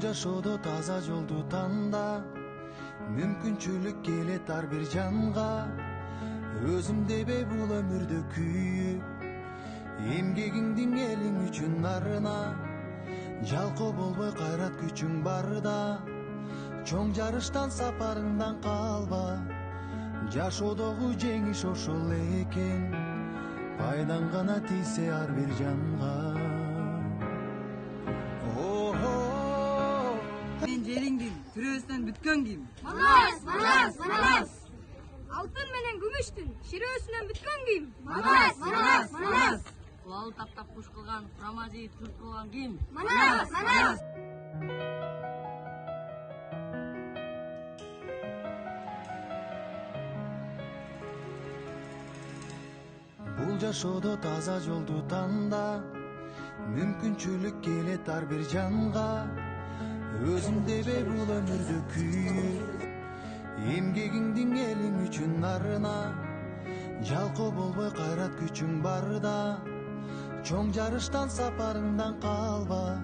жашоодо таза жолду танда, мүмкүнчүлүк келет ар бир жанга. Өзүмдебе бул өмүрдө күйүп, эмгегиңдин элиң үчүн арына. Жалкоо болбой кайрат күчүң барда, чоң жарыштан сапарыңдан калба. Жашоодогу жеңиш ошол экен, пайдаң гана тийсе ар бир жанга. Мен жериңдин сүрөөсүнөн бүткөн ким? Манас, манас, манас. Алтын менен күмүштүн ширөөсүнөн бүткөн ким? Манас, манас, манас. Кулалы таптап куш кылган, курама жейит күрт кылган ким? Манас, манас. Бул жашоодо таза жолду танда, мүмкүнчүлүк келет ар бир жанга. Өзүмдебе бул өмүрдө күйүп, эмгегиңдин элиң үчүн арына. Жалкоо болбой кайрат күчүң барда, чоң жарыштан сапарыңдан калба.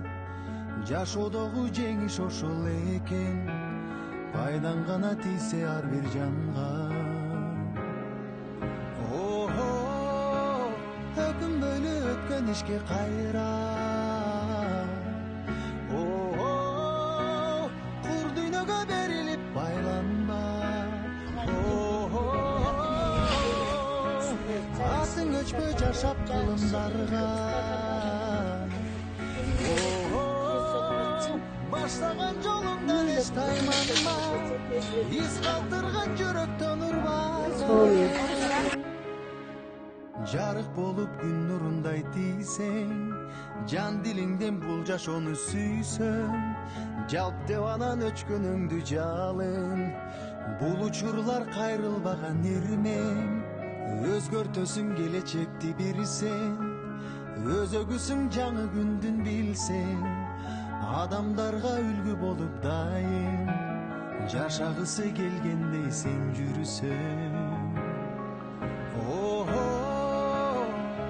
Жашоодогу жеңиш ошол экен, пайдаң гана тийсе ар бир жанга. Өкүнбөйлү өткөн ишке кайра, кур дүйнөгө берилип байланма. Атың өчпөй жашап кылымдарга, баштаган жолуңдан эч тайманма. Из калтырган жүрөктөн урбаза. Жарык болуп күн нурундай тийсең, жан дилиңден бул жашоону сүйсөң. Жалп деп анан өчкөнүңдү жалын, бул учурлар кайрылбаган ирмең. Өзгөртөсүң келечекти бир сен, өзөгүсүң жаңы күндүн билсең. Адамдарга үлгү болуп дайым, жашагысы келгендей сен жүрүсөң.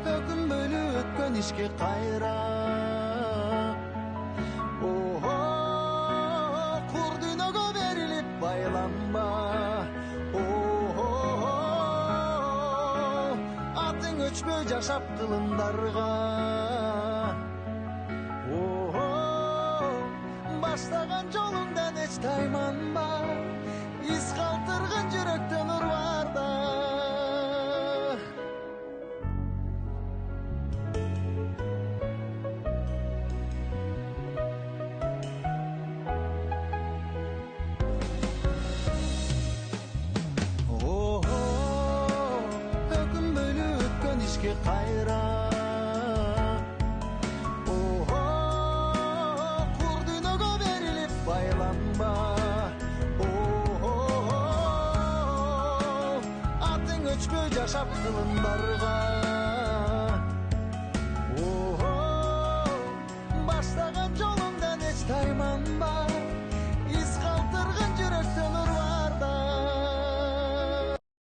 Өкүнбөйлү өткөн ишке кайра, кур дүйнөгө берилип байланба. Атың өчпөй жашап кылымдарга, баштаган жолуңдан эч тайманба. Из калтырган жүрөктөн урбарда. Өкүнбөйлү өткөн ишке кайра, кур дүйнөгө берилип байланба. Атың өчпөй жашап кылымдарга.